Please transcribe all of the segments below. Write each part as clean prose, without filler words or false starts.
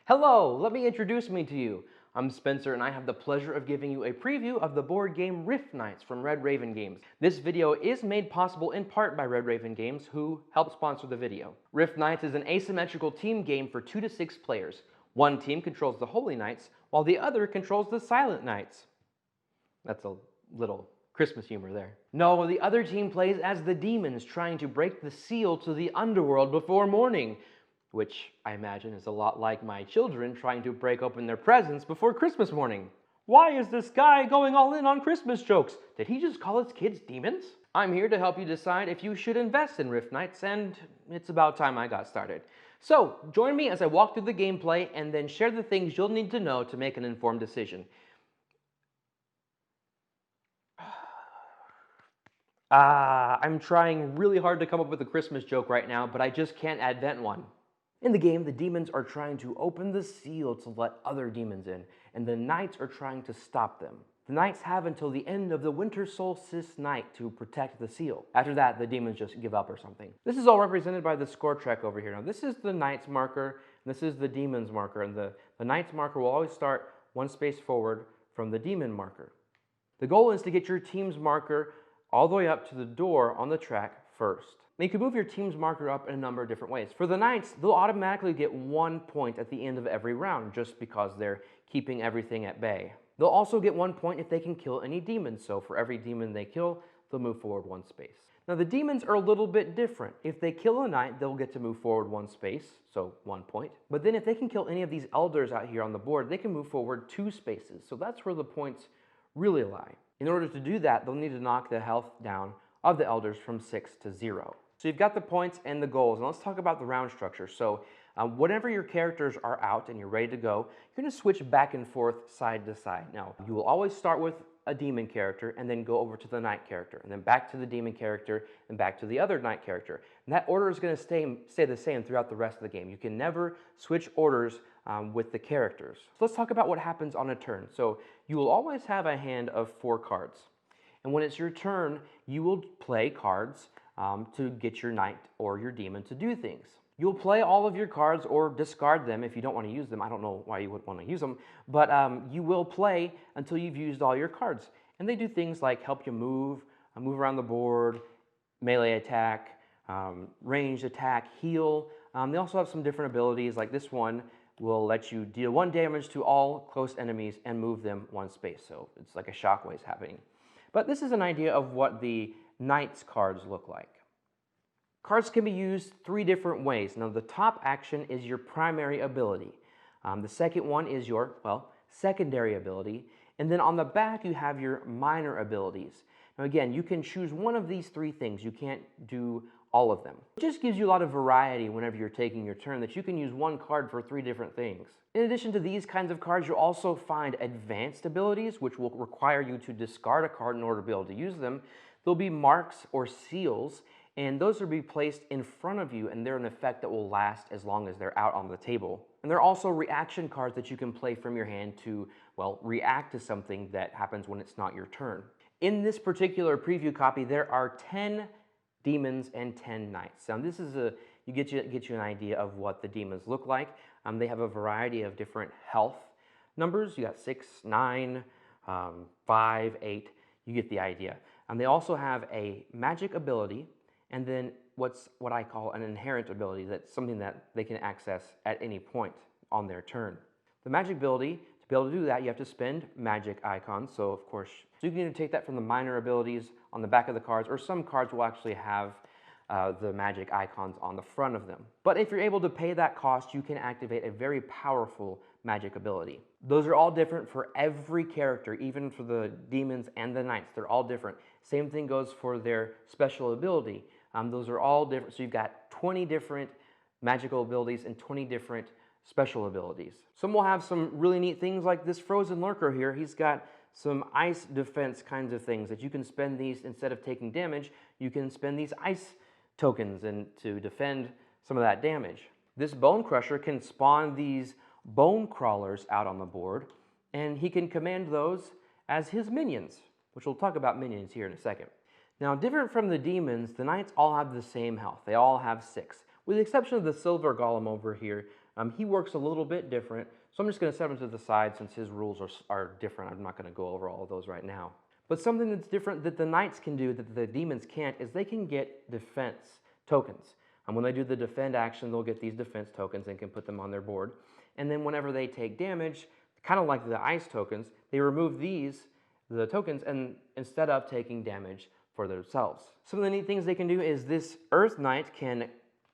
Hello, let me introduce me to you. I'm Spencer and I have the pleasure of giving you a preview of the board game Rift Knights from Red Raven Games. This video is made possible in part by Red Raven Games, who helped sponsor the video. Rift Knights is an asymmetrical team game for 2 to 6 players. One team controls the Holy Knights, while the other controls the Silent Knights. That's a little Christmas humor there. No, the other team plays as the demons, trying to break the seal to the underworld before morning, which I imagine is a lot like my children trying to break open their presents before Christmas morning. Why is this guy going all in on Christmas jokes? Did he just call his kids demons? I'm here to help you decide if you should invest in Rift Knights, and it's about time I got started. So, join me as I walk through the gameplay and then share the things you'll need to know to make an informed decision. I'm trying really hard to come up with a Christmas joke right now, but I just can't invent one. In the game, the demons are trying to open the seal to let other demons in, and the knights are trying to stop them. The knights have until the end of the winter solstice night to protect the seal. After that, the demons just give up or something. This is all represented by the score track over here. Now, this is the knight's marker, and this is the demon's marker, and the knight's marker will always start one space forward from the demon marker. The goal is to get your team's marker all the way up to the door on the track first. Now you can move your team's marker up in a number of different ways. For the knights, they'll automatically get 1 point at the end of every round just because they're keeping everything at bay. They'll also get 1 point if they can kill any demons, so for every demon they kill, they'll move forward 1 space. Now the demons are a little bit different. If they kill a knight, they'll get to move forward 1 space, so 1 point. But then if they can kill any of these elders out here on the board, they can move forward 2 spaces, so that's where the points really lie. In order to do that, they'll need to knock the health down of the elders from 6 to 0. So you've got the points and the goals, and let's talk about the round structure. So whenever your characters are out and you're ready to go, you're going to switch back and forth side to side. Now, you will always start with a demon character and then go over to the knight character, and then back to the demon character and back to the other knight character. And that order is going to stay the same throughout the rest of the game. You can never switch orders with the characters. So let's talk about what happens on a turn. So you will always have a hand of 4 cards. And when it's your turn, you will play cards to get your knight or your demon to do things. You'll play all of your cards or discard them if you don't want to use them. I don't know why you would want to use them, but you will play until you've used all your cards. And they do things like help you move around the board, melee attack, ranged attack, heal. They also have some different abilities, like this one will let you deal 1 damage to all close enemies and move them 1 space. So it's like a shockwave happening. But this is an idea of what the knight's cards look like. Cards can be used 3 different ways. Now, the top action is your primary ability. The second one is your, secondary ability. And then on the back, you have your minor abilities. Now, again, you can choose one of these 3 things. You can't do all of them. It just gives you a lot of variety whenever you're taking your turn, that you can use 1 card for 3 different things. In addition to these kinds of cards, you'll also find advanced abilities, which will require you to discard a card in order to be able to use them. There'll be marks or seals, and those will be placed in front of you, and they're an effect that will last as long as they're out on the table. And there are also reaction cards that you can play from your hand to, react to something that happens when it's not your turn. In this particular preview copy, there are 10 demons and 10 knights. Now this is get you an idea of what the demons look like. They have a variety of different health numbers. You got 6, 9, 5, 8. You get the idea. They also have a magic ability, and then what I call an inherent ability. That's something that they can access at any point on their turn. The magic ability, to be able to do that, you have to spend magic icons. So of course, you can either take that from the minor abilities on the back of the cards, or some cards will actually have the magic icons on the front of them. But if you're able to pay that cost, you can activate a very powerful magic ability. Those are all different for every character, even for the demons and the knights. They're all different. Same thing goes for their special ability. Those are all different. So you've got 20 different magical abilities and 20 different special abilities. Some will have some really neat things like this frozen lurker here. He's got some ice defense kinds of things that you can spend these, instead of taking damage, you can spend these ice tokens and to defend some of that damage. This bone crusher can spawn these bone crawlers out on the board, and he can command those as his minions, which we'll talk about minions here in a second. Now, different from the demons, the knights all have the same health. They all have 6. With the exception of the silver golem over here, He works a little bit different, so I'm just going to set him to the side since his rules are different. I'm not going to go over all of those right now. But something that's different that the knights can do that the demons can't is they can get defense tokens. And when they do the defend action, they'll get these defense tokens and can put them on their board. And then whenever they take damage, kind of like the ice tokens, they remove the tokens, and instead of taking damage for themselves. Some of the neat things they can do is this Earth Knight can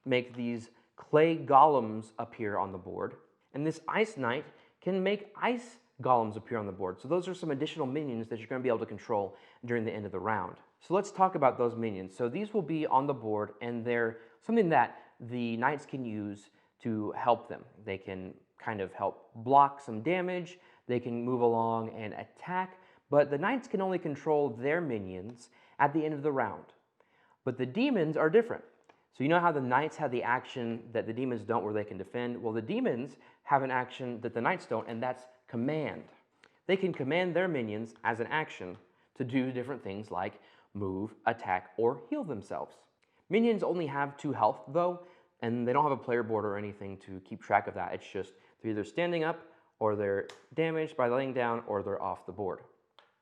make these clay golems appear on the board, and this Ice Knight can make ice golems appear on the board. So those are some additional minions that you're going to be able to control during the end of the round. So let's talk about those minions. So these will be on the board, and they're something that the knights can use to help them. They can kind of help block some damage, they can move along and attack, but the knights can only control their minions at the end of the round. But the demons are different. So you know how the knights have the action that the demons don't where they can defend? Well, the demons have an action that the knights don't, and that's command. They can command their minions as an action to do different things like move, attack, or heal themselves. Minions only have 2 health though, and they don't have a player board or anything to keep track of that. It's just they're either standing up, or they're damaged by laying down, or they're off the board.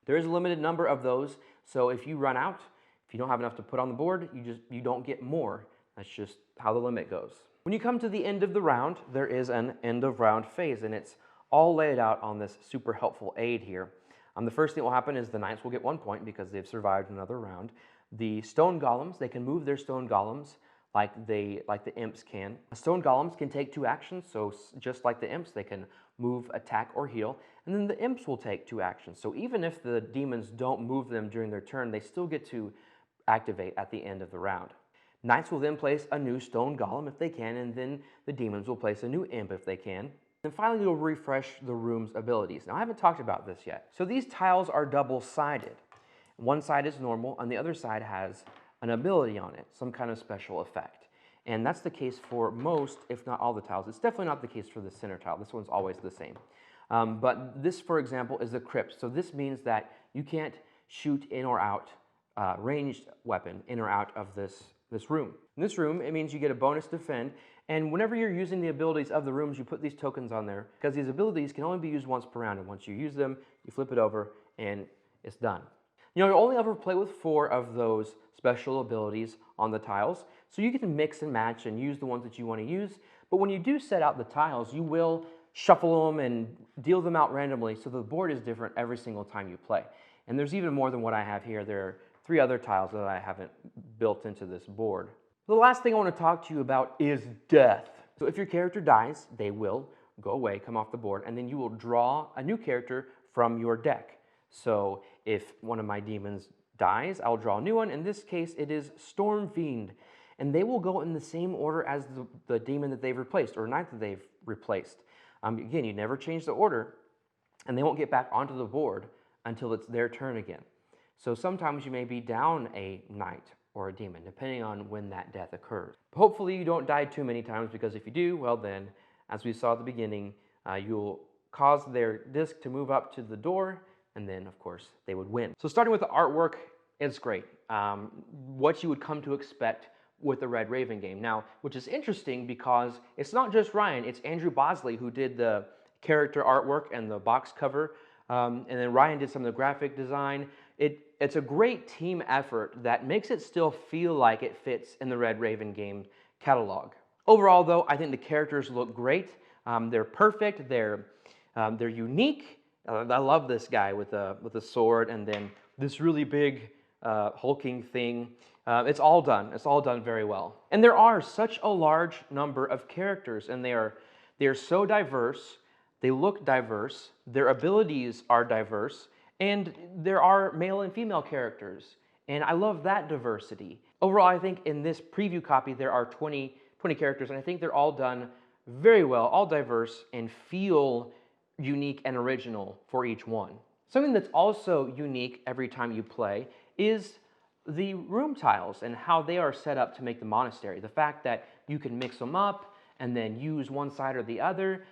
There is a limited number of those, so if you run out, if you don't have enough to put on the board, you don't get more. That's just how the limit goes. When you come to the end of the round, there is an end of round phase, and it's all laid out on this super helpful aid here. The first thing that will happen is the knights will get 1 point because they've survived another round. The stone golems, they can move their stone golems like the imps can. Stone golems can take 2 actions, so just like the imps, they can move, attack, or heal. And then the imps will take 2 actions. So even if the demons don't move them during their turn, they still get to activate at the end of the round. Knights will then place a new stone golem if they can, and then the demons will place a new imp if they can. And finally, you'll refresh the room's abilities. Now, I haven't talked about this yet. So these tiles are double-sided. One side is normal, and the other side has an ability on it, some kind of special effect. And that's the case for most, if not all the tiles. It's definitely not the case for the center tile. This one's always the same. But this, for example, is the crypt. So this means that you can't shoot in or out, ranged weapon in or out of this room. In this room, it means you get a bonus defend, and whenever you're using the abilities of the rooms, you put these tokens on there, because these abilities can only be used once per round, and once you use them, you flip it over, and it's done. You know, you'll only ever play with 4 of those special abilities on the tiles, so you can mix and match and use the ones that you want to use, but when you do set out the tiles, you will shuffle them and deal them out randomly, so the board is different every single time you play. And there's even more than what I have here. There are 3 other tiles that I haven't built into this board. The last thing I want to talk to you about is death. So if your character dies, they will go away, come off the board, and then you will draw a new character from your deck. So if one of my demons dies, I'll draw a new one. In this case, it is Storm Fiend. And they will go in the same order as the demon that they've replaced, or knight that they've replaced. Again, you never change the order, and they won't get back onto the board until it's their turn again. So sometimes you may be down a knight or a demon, depending on when that death occurs. Hopefully you don't die too many times, because if you do, well then, as we saw at the beginning, you'll cause their disc to move up to the door, and then of course they would win. So starting with the artwork, it's great. What you would come to expect with the Red Raven game. Now, which is interesting because it's not just Ryan, it's Andrew Bosley who did the character artwork and the box cover, and then Ryan did some of the graphic design. It's a great team effort that makes it still feel like it fits in the Red Raven game catalog. Overall though, I think the characters look great. They're perfect, they're unique. I love this guy with a sword and then this really big hulking thing. It's all done very well. And there are such a large number of characters, and they are so diverse, they look diverse, their abilities are diverse, and there are male and female characters, and I love that diversity. Overall, I think in this preview copy there are 20 characters, and I think they're all done very well, all diverse, and feel unique and original for each one. Something that's also unique every time you play is the room tiles and how they are set up to make the monastery. The fact that you can mix them up and then use one side or the other,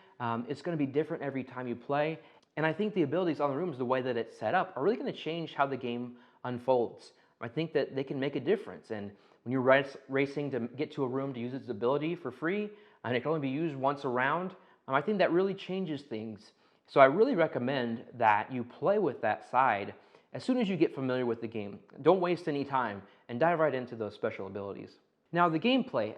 it's going to be different every time you play. And I think the abilities on the rooms, the way that it's set up, are really going to change how the game unfolds. I think that they can make a difference. And when you're racing to get to a room to use its ability for free, and it can only be used once a round, I think that really changes things. So I really recommend that you play with that side as soon as you get familiar with the game. Don't waste any time and dive right into those special abilities. Now the gameplay,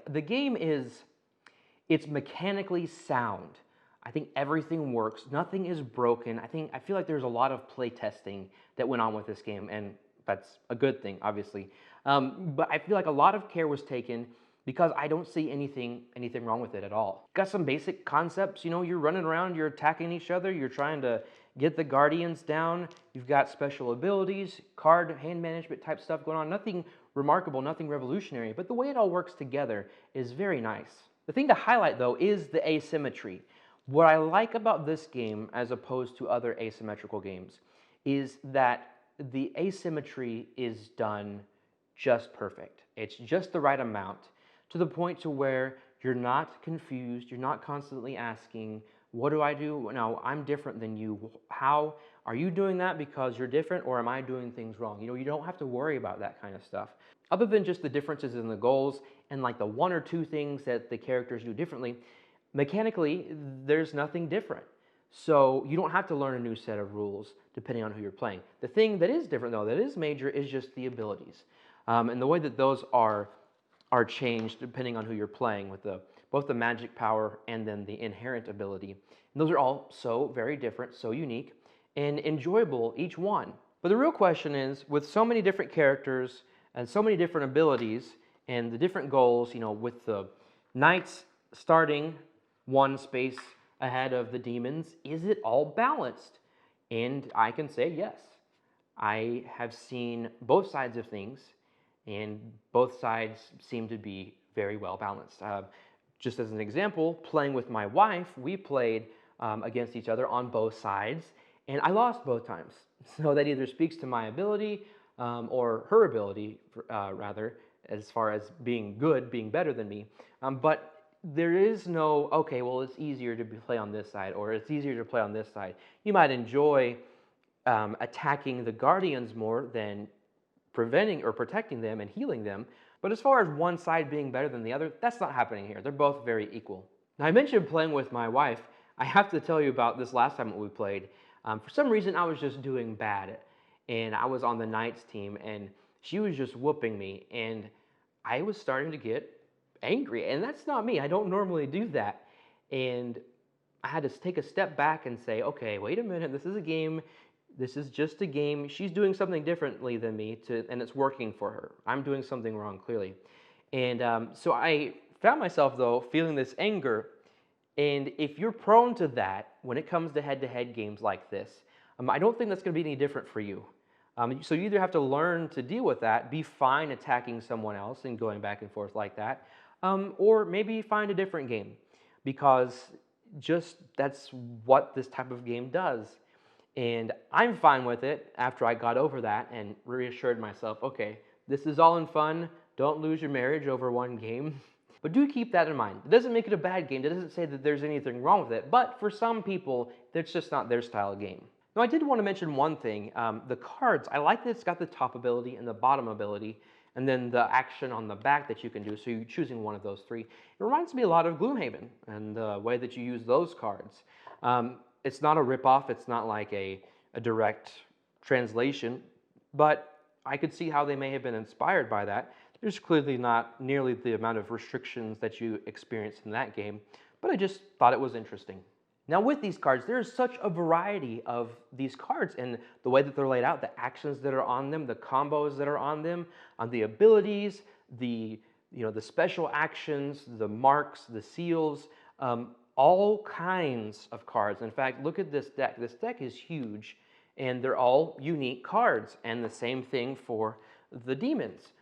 it's mechanically sound. I think everything works, nothing is broken. I feel like there's a lot of play testing that went on with this game, and that's a good thing, obviously. But I feel like a lot of care was taken because I don't see anything wrong with it at all. Got some basic concepts, you're running around, you're attacking each other, you're trying to get the guardians down, you've got special abilities, card, hand management type stuff going on. Nothing remarkable, nothing revolutionary, but the way it all works together is very nice. The thing to highlight though is the asymmetry. What I like about this game as opposed to other asymmetrical games is that the asymmetry is done just perfect. It's just the right amount to the point to where you're not confused, you're not constantly asking, what do I do? No, I'm different than you. How are you doing that because you're different, or am I doing things wrong? You don't have to worry about that kind of stuff. Other than just the differences in the goals and like the one or two things that the characters do differently, mechanically, there's nothing different. So you don't have to learn a new set of rules depending on who you're playing. The thing that is different though, that is major, is just the abilities. And the way that those are changed depending on who you're playing with both the magic power and then the inherent ability. And those are all so very different, so unique, and enjoyable, each one. But the real question is, with so many different characters and so many different abilities and the different goals, with the knights starting one space ahead of the demons, is it all balanced? And I can say yes. I have seen both sides of things, and both sides seem to be very well balanced. Just as an example, playing with my wife, we played against each other on both sides, and I lost both times. So that either speaks to my ability or her ability, rather, as far as being good, being better than me. But there is no, okay, well, it's easier to play on this side, or it's easier to play on this side. You might enjoy attacking the guardians more than preventing or protecting them and healing them. But as far as one side being better than the other, that's not happening here. They're both very equal. Now, I mentioned playing with my wife. I have to tell you about this last time that we played. For some reason, I was just doing bad, and I was on the Knights team, and she was just whooping me, and I was starting to get angry, and that's not me. I don't normally do that, and I had to take a step back and say, okay, wait a minute, this is a game. This is just a game. She's doing something differently than me, and it's working for her. I'm doing something wrong, clearly. And so I found myself, though, feeling this anger. And if you're prone to that when it comes to head-to-head games like this, I don't think that's going to be any different for you. So you either have to learn to deal with that, be fine attacking someone else and going back and forth like that, or maybe find a different game, because just that's what this type of game does. And I'm fine with it after I got over that and reassured myself, okay, this is all in fun. Don't lose your marriage over one game. But do keep that in mind. It doesn't make it a bad game. It doesn't say that there's anything wrong with it. But for some people, that's just not their style of game. Now, I did want to mention one thing. The cards, I like that it's got the top ability and the bottom ability, and then the action on the back that you can do, so you're choosing one of those three. It reminds me a lot of Gloomhaven and the way that you use those cards. It's not a ripoff, it's not like a direct translation, but I could see how they may have been inspired by that. There's clearly not nearly the amount of restrictions that you experience in that game, but I just thought it was interesting. Now with these cards, there's such a variety of these cards and the way that they're laid out, the actions that are on them, the combos that are on them, the abilities, the special actions, the marks, the seals, all kinds of cards. In fact, look at this deck. This deck is huge, and they're all unique cards, and the same thing for the demons.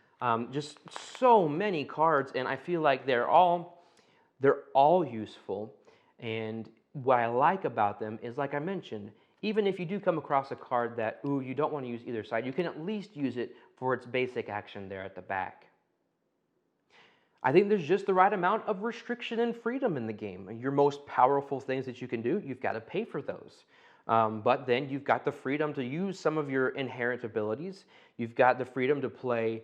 Just so many cards, and I feel like they're all useful. And what I like about them is, like I mentioned, even if you do come across a card that, you don't want to use either side, you can at least use it for its basic action there at the back. I think there's just the right amount of restriction and freedom in the game. Your most powerful things that you can do, you've got to pay for those. But then you've got the freedom to use some of your inherent abilities. You've got the freedom to play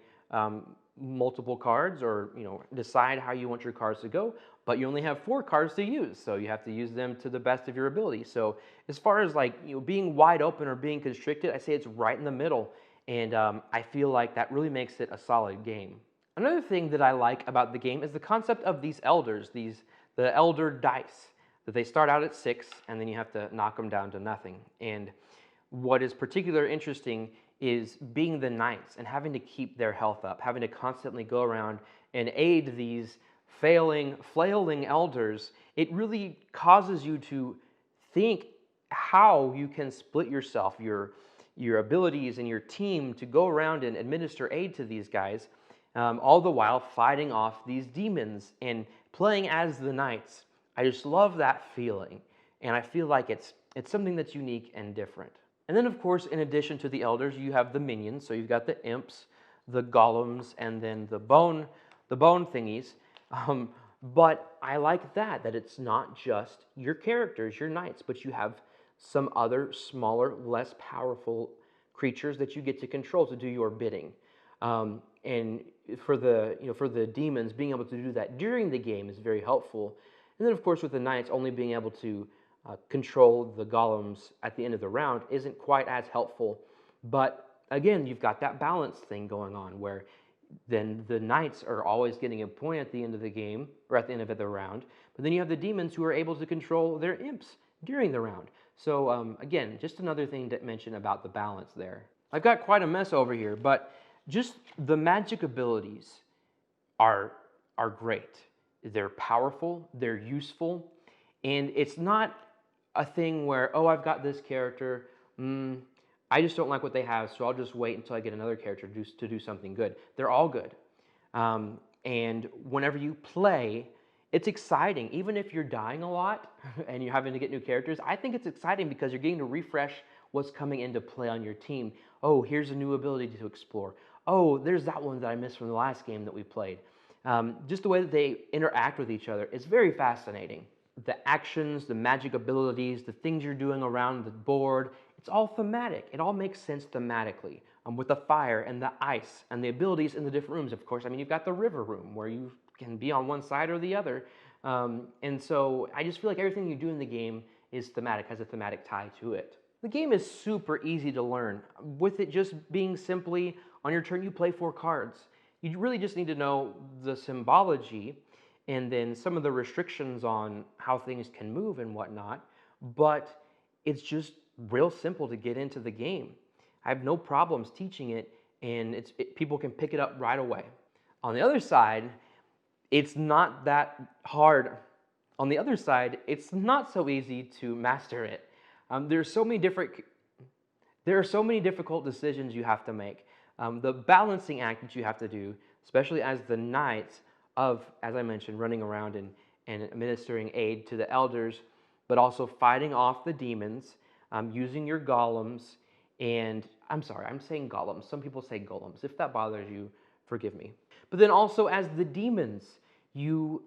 multiple cards, or decide how you want your cards to go. but you only have 4 cards to use, so you have to use them to the best of your ability. So as far as like being wide open or being constricted, I say it's right in the middle, and I feel like that really makes it a solid game. Another thing that I like about the game is the concept of these elders, the elder dice, that they start out at 6 and then you have to knock them down to nothing. And what is particularly interesting is being the knights and having to keep their health up, having to constantly go around and aid these flailing elders. It really causes you to think how you can split yourself, your abilities and your team to go around and administer aid to these guys, all the while fighting off these demons and playing as the knights. I just love that feeling, and I feel like it's something that's unique and different. And then, of course, in addition to the elders, you have the minions. So you've got the imps, the golems, and then the bone thingies. But I like that it's not just your characters, your knights, but you have some other smaller, less powerful creatures that you get to control to do your bidding. And for the demons, being able to do that during the game is very helpful. And then, of course, with the knights, only being able to control the golems at the end of the round isn't quite as helpful. But again, you've got that balance thing going on where then the knights are always getting a point at the end of the game, or at the end of the round. But then you have the demons who are able to control their imps during the round. So again, just another thing to mention about the balance there. I've got quite a mess over here, but just the magic abilities are great. They're powerful, they're useful, and it's not a thing where, oh, I've got this character, I just don't like what they have, so I'll just wait until I get another character to do something good. They're all good. And whenever you play, it's exciting. Even if you're dying a lot and you're having to get new characters, I think it's exciting because you're getting to refresh what's coming into play on your team. Oh, here's a new ability to explore. Oh, there's that one that I missed from the last game that we played. Just the way that they interact with each other is very fascinating. The actions, the magic abilities, the things you're doing around the board, it's all thematic. It all makes sense thematically. With the fire and the ice and the abilities in the different rooms, of course. I mean, you've got the river room where you can be on one side or the other. And so I just feel like everything you do in the game is thematic, has a thematic tie to it. The game is super easy to learn. With it just being simply, on your turn you play 4 cards. You really just need to know the symbology and then some of the restrictions on how things can move and whatnot, but it's just real simple to get into the game. I have no problems teaching it, and people can pick it up right away. On the other side, it's not that hard. On the other side, it's not so easy to master it. There are so many difficult decisions you have to make. The balancing act that you have to do, especially as the knights, of, as I mentioned, running around and administering aid to the elders, but also fighting off the demons, using your golems, and I'm sorry, I'm saying golems. Some people say golems. If that bothers you, forgive me. But then also as the demons, you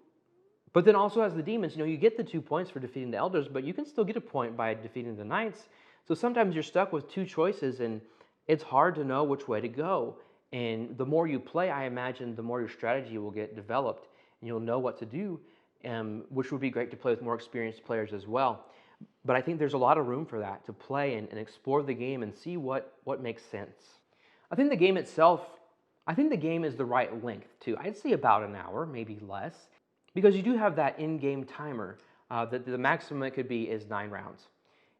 get the 2 points for defeating the elders, but you can still get a point by defeating the knights. So sometimes you're stuck with 2 choices, and it's hard to know which way to go. And the more you play, I imagine, the more your strategy will get developed, and you'll know what to do, which would be great to play with more experienced players as well. But I think there's a lot of room for that, to play and explore the game and see what makes sense. I think the game is the right length too. I'd say about an hour, maybe less, because you do have that in-game timer. That the maximum it could be is 9 rounds.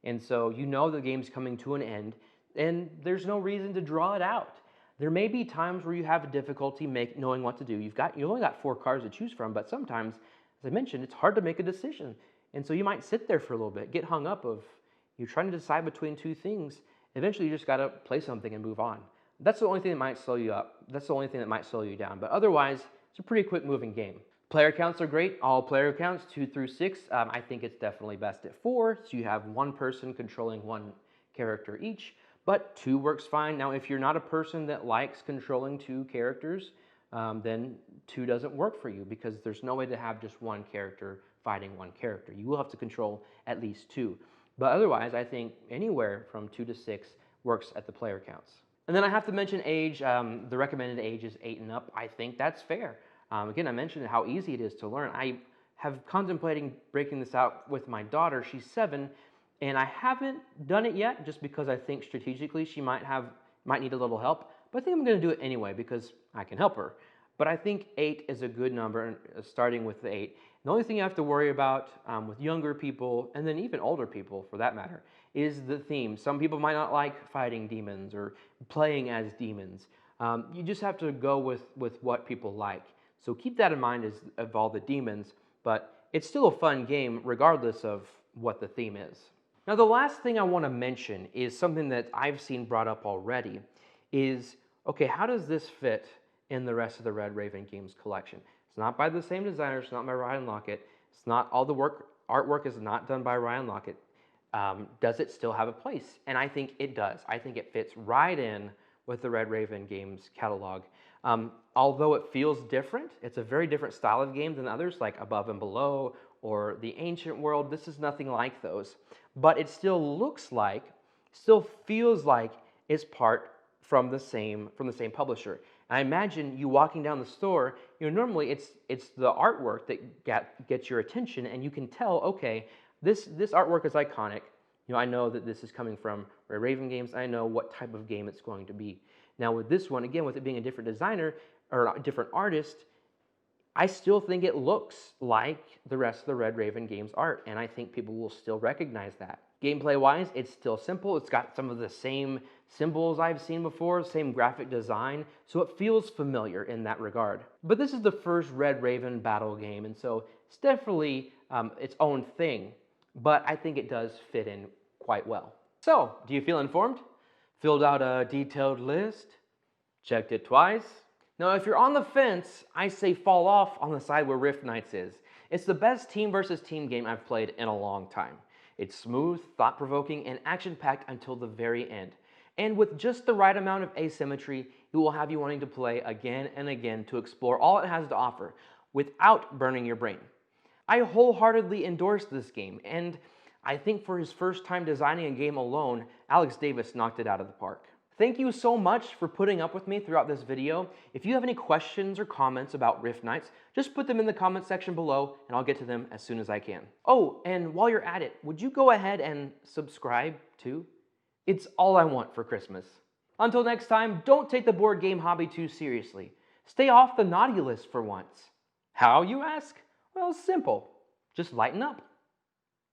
And so you know the game's coming to an end, and there's no reason to draw it out. There may be times where you have a difficulty knowing what to do. You only got 4 cards to choose from, but sometimes, as I mentioned, it's hard to make a decision. And so you might sit there for a little bit, get hung up of you're trying to decide between 2 things. Eventually, you just got to play something and move on. That's the only thing that might slow you up. That's the only thing that might slow you down. But otherwise, it's a pretty quick moving game. Player counts are great. All player counts, 2 through 6. I think it's definitely best at 4. So you have 1 person controlling 1 character each. But 2 works fine. Now, if you're not a person that likes controlling 2 characters, then 2 doesn't work for you because there's no way to have just 1 character fighting 1 character. You will have to control at least 2. But otherwise, I think anywhere from 2 to 6 works at the player counts. And then I have to mention age. The recommended age is 8 and up. I think that's fair. Again, I mentioned how easy it is to learn. I have contemplating breaking this out with my daughter. She's 7, and I haven't done it yet just because I think strategically she might need a little help. But I think I'm going to do it anyway because I can help her. But I think 8 is a good number, starting with the 8. The only thing you have to worry about with younger people, and then even older people for that matter, is the theme. Some people might not like fighting demons or playing as demons. You just have to go with what people like. So keep that in mind of all the demons, but it's still a fun game regardless of what the theme is. Now the last thing I want to mention is something that I've seen brought up already is, okay, how does this fit in the rest of the Red Raven Games collection? It's not by the same designer, it's not by Ryan Laukat, it's not all the artwork is not done by Ryan Laukat. Does it still have a place? And I think it does. I think it fits right in with the Red Raven Games catalog. Although it feels different, it's a very different style of game than others like Above and Below or the Ancient World. This is nothing like those. But it still looks like, still feels like it's part from the same publisher. And I imagine you walking down the store, normally it's the artwork that gets your attention, and you can tell, okay, this artwork is iconic. I know that this is coming from Red Raven Games. I know what type of game it's going to be. Now with this one, again, with it being a different designer or a different artist, I still think it looks like the rest of the Red Raven Games art, and I think people will still recognize that. Gameplay-wise, it's still simple. It's got some of the same symbols I've seen before, same graphic design, so it feels familiar in that regard. But this is the first Red Raven battle game, and so it's definitely its own thing, but I think it does fit in quite well. So, do you feel informed? Filled out a detailed list? Checked it twice? Now, if you're on the fence, I say fall off on the side where Rift Knights is. It's the best team versus team game I've played in a long time. It's smooth, thought-provoking, and action-packed until the very end. And with just the right amount of asymmetry, it will have you wanting to play again and again to explore all it has to offer without burning your brain. I wholeheartedly endorse this game, and I think for his first time designing a game alone, Alex Davis knocked it out of the park. Thank you so much for putting up with me throughout this video. If you have any questions or comments about Rift Knights, just put them in the comment section below and I'll get to them as soon as I can. Oh, and while you're at it, would you go ahead and subscribe too? It's all I want for Christmas. Until next time, don't take the board game hobby too seriously. Stay off the naughty list for once. How, you ask? Well, simple. Just lighten up.